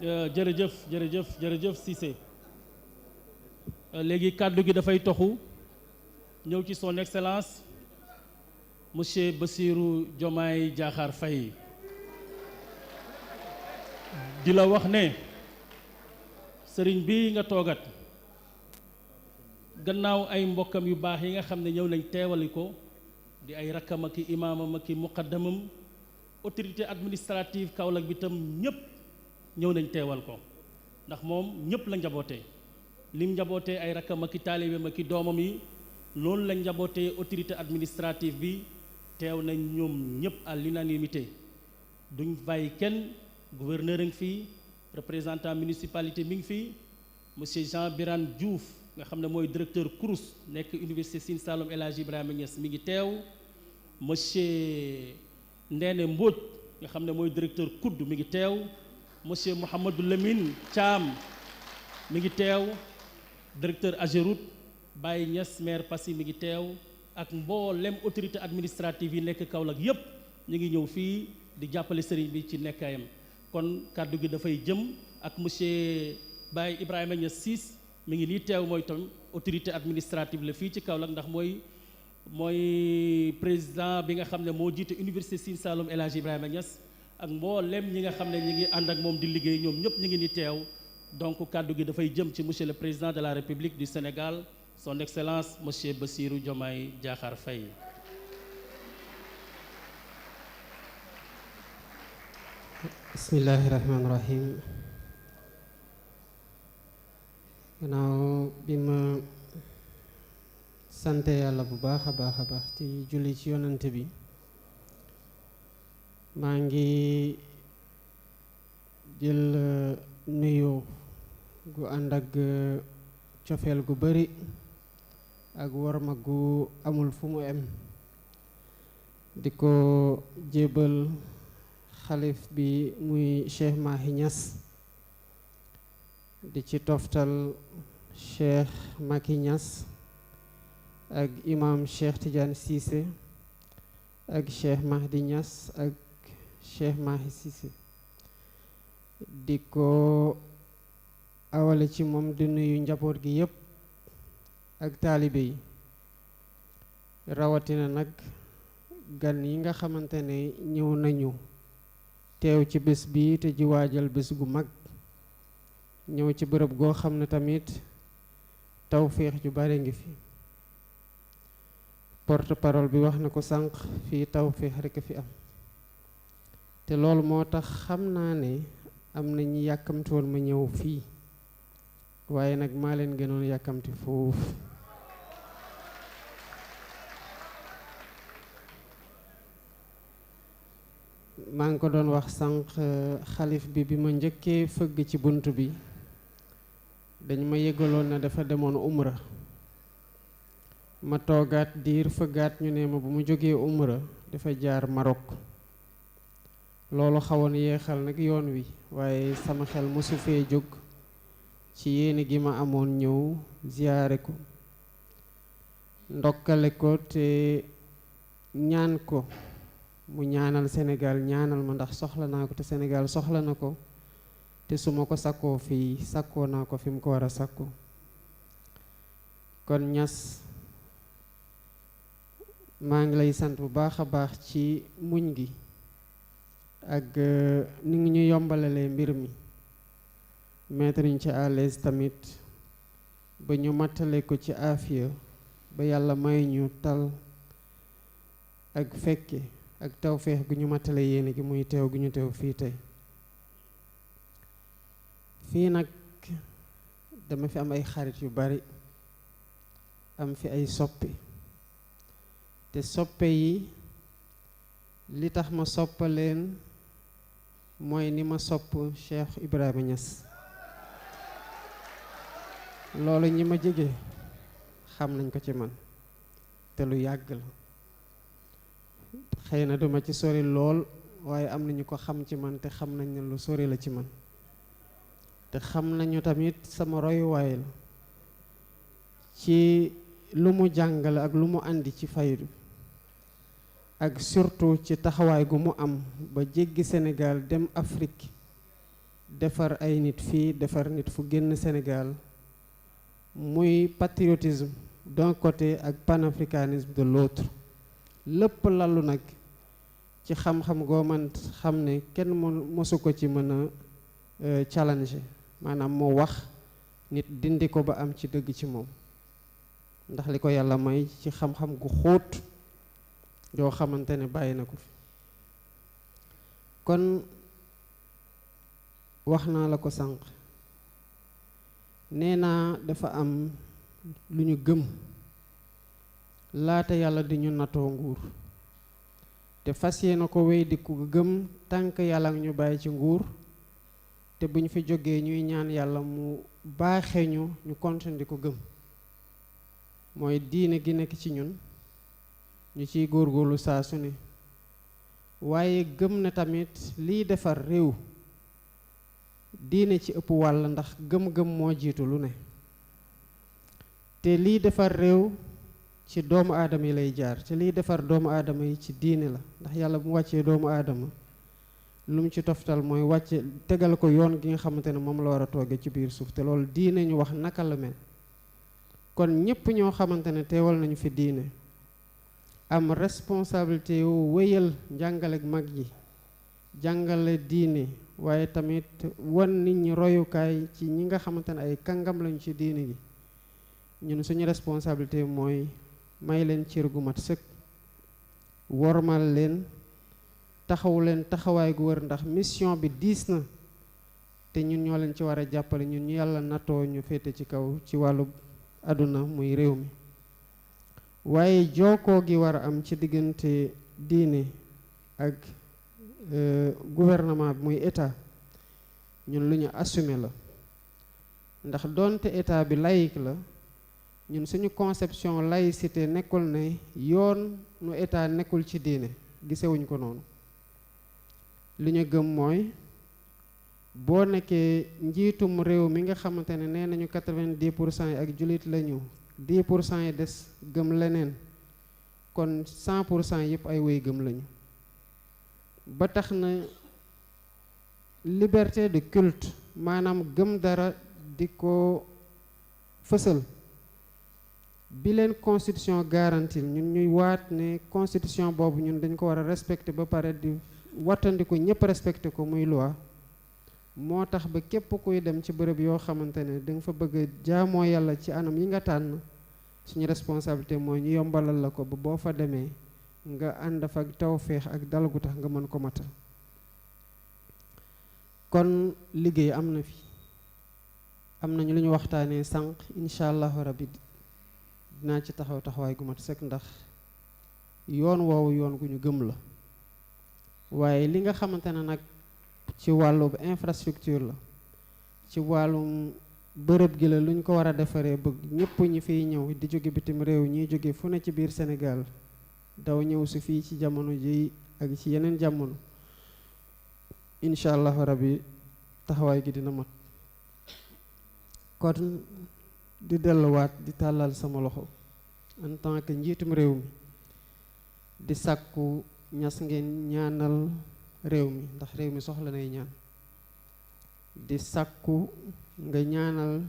jërëjëf Cissé léegi kàddu gi dafay toxu ñëw ci son excellence monsieur Bassirou Diomaye Diakhar Faye di la wax ne sëriñ bi nga toogat gannaaw ay mbokkam yu baax yi nga xam ne ñëw nañ teewali ko di ay rakkam ak i imaamam ak i muqaddamam autorité administrative Kaolack bi tam ñëpp ñëw nañ teewal ko ndax moom ñëpp la njabootee lim njabootee ay rakkam ak i taalibeem ak i doomam yi loolu la njabootee autorité administrative bi teew nañ ñoom ñëpp à l'unanimité duñ bàyyi kenn gouverneur a ngi fii représentant municipalité mi ngi fii monsieur Jean Birane Diouf nga xam ne mooy directeur CROUS nekk université Sine Saloum El Hadji Ibrahima Niass mi ngi teew monsieur Ndéné Mbodj nga xam ne mooy directeur COUD mi ngi teew monsieur Mouhamadou Lamine Thiam mi ngi teew directeur AGEROUTE Baye Niass maire Passy mi ngi teew ak mboolem autorité administrative yi nekk Kaolack yépp ñu ngi ñëw fii di jàppale sëriñ bi ci nekkaayam kon kàddu gi dafay jëm ak monsieur Baye Ibrahima Niass Ciss mi ngi nii teew mooy tam autorité administrative la fii ci Kaolack ndax mooy président bi nga xam ne moo jiite université Sine Saloum El Hadji Ibrahima Niass ak mboolem ñi nga xam ne ñi ngi ànd ak moom di liggéey ñoom ñëpp ñu ngi ni teew donc kàddu gi dafay jëm ci monsieur le président de la République du Sénégal son excellence monsieur Bassirou Diomaye Diakhar Faye. bismillahi rahmaani rahim. gannaaw bi ma sante yàlla bu baax a baax ci julli ci yonante bi maa ngi jël nuyoo gu ànd ak cofeel gu bari ak warma gu amul fu mu em di ko jébal xalif bi muy Cheikh Mahi Niass di ci toftal Cheikh Macky Niass ak imam Cheikh Tidiane Cissé ak Cheikh Mahdi Niass ak Cheikh Mahi Cissé di ko awale ci moom di nuyu njaboot gi yépp ak taalibe yi rawatina nag gan yi nga xamante ne ñëw nañu teew ci bés bi te ji waajal bés gu mag ñëw ci bërëb goo xam ne tamit tawféex ju bare ngi fi porte parole bi wax na ko sànq fii tawféex rekk a fi am te loolu moo tax xam naa ne am na ñi yàkkamti woon ma ñëw fii waaye nag maa leen gënoon yàkkamti foofu maa ngi ko doon wax sànq xalif bi ma njëkkee fëgg ci bunt bi dañ ma yëgaloon ne dafa demoon umra ma toogaat diir fëggaat ñu ne ma bu mu jógee umra dafa jaar Maroc loolu xawoon yeexal nag yoon wi waaye sama xel mosu fee jóg ci yéene gi ma amoon ñëw ziyaare ko ndokkale ko te ñaan ko mu ñaanal Sénégal ñaanal ma ndax soxla naa ko te Sénégal soxla na ko te su ma ko sakkoo fii sakkoo naa ko fi mu ko war a sakkoo kon Niass maa ngi lay sant bu baax a baax ci muñ gi ak ni ngi ñu yombalalee mbir mi mettre ñu ci à l'aise tamit ba ñu mattale ko ci aafiya ba yàlla may ñu tal ak fekke ak tawféex gu ñu mattale yéene gi muy teew gu ñu teew fii tey fii nag dama fi am ay xarit yu bari am fi ay soppe te soppe yi li tax ma soppaleen mooy ni ma sopp Cheikh Ibrahima Niass loolu ñi ma jege xam nañ ko ci man te lu yàgg la xëy na duma ci sori lool waaye am nañu ko xam ci man te xam nañ ne lu sori la ci man te xam nañu tamit sama royuwaay la ci lu mu jàngale ak lu mu andi ci faydu ak surtout ci taxawaay gu mu am ba jéggi Sénégal dem Afrique defar ay nit fii defar nit fu génn Sénégal muy patriotisme d'un côté ak panafricanisme de l'autre lépp lallu nag ci xam-xam goo man xam ne kenn mosu ko ci mën a challenger maanaam moo wax nit dindi ko ba am ci dëgg ci moom ndax li ko yàlla may ci xam-xam gu xóot yoo xamante ne bàyyi na ko fi kon wax naa la ko sànq nee naa dafa am lu ñu gëm laata yàlla di ñu natoo nguur te fas yéene ko wéy di ko gëm tànk yàlla ñu bàyyi ci nguur te bu ñu fi jógee ñuy ñaan yàlla mu baaxee ñu continuer di ko gëm mooy diine gi nekk ci ñun ñu ciy góorgóorlu saa su ne waaye gëm na tamit liy defar réew diine ci ëpp wàll ndax gëm-gëm moo jiitu lu ne te liy defar réew ci doomu aadama yi lay jaar te liy defar doomu aadama yi ci diine la ndax yàlla bu mu wàccee doomu aadama lu mu ci toftal mooy wàcce tegal ko yoon gi nga xamante ne moom la war a tooge ci biir suuf te loolu diine ñu wax naka la mel kon ñépp ñoo xamante ne teewal nañu fi diine am responsabilité yu wéyal njàngale mag yi jàngale diine waaye tamit wan nit ñi royukaay ci ñi nga xamante ne ay kàngam lañu ci diine gi ñun suñu responsabilité mooy may leen cër gu mat sëkk wormal leen taxawu leen taxawaay gu wër ndax mission bi diis na te ñun ñoo leen ci war a jàppale ñun ñu yàlla natoo ñu féete ci kaw ci wàllu àdduna muy réew mi waaye jookoo gi war a am ci diggante diine ak gouvernement bi muy état ñun lu ñu assumé la ndax doonte état bi laïque la ñun suñu conception laïcité nekkul ne yoon nu état nekkul ci diine gisewuñ ko noonu li ñu gëm mooy boo nekkee njiitum réew mi nga xamante ne nee nañu 90% yi ak jullit lañu 10% yi des gëm leneen kon 100% yëpp ay wéy gëm lañu ba tax na liberté de culte maanaam gëm dara di ko fësal bi leen constitution garantie ñun ñuy waat ne constitution boobu ñun dañ ko war a respecter ba pare di wattandiku ñëpp respecter ko muy loi moo tax ba képp kuy dem ci bërëb yoo xamante ne da nga fa bëgg a jaamoo yàlla ci anam yi nga tànn suñu responsabilité mooy ñu yombalal la ko ba boo fa demee nga ànd fa ak tawféex ak dal gu tax nga mën ko matal kon liggéey am na fi am nañu lu ñu waxtaanee sànq incha allahu rabbi dinaa ci taxaw taxawaay gu mat sëkk ndax yoon woowu yoon gu ñu gëm la waaye li nga xamante ne nag ci wàllu infrastructure la ci wàllum bërëb gi la lu ñu ko war a defaree bëgg ñëpp ñi fiy ñëw di jóge bitim réew ñiy jóge fu ne ci biir Sénégal daw ñëw si fii ci jamono ji ak ci yeneen jamono incha allahu rabbi taxawaay gi dina mat kon di delluwaat di tàllal sama loxo en tant que njiitum réew mi di sàkku ñas ngeen ñaanal réew mi ndax réew mi soxla nay ñaan di sàkku nga ñaanal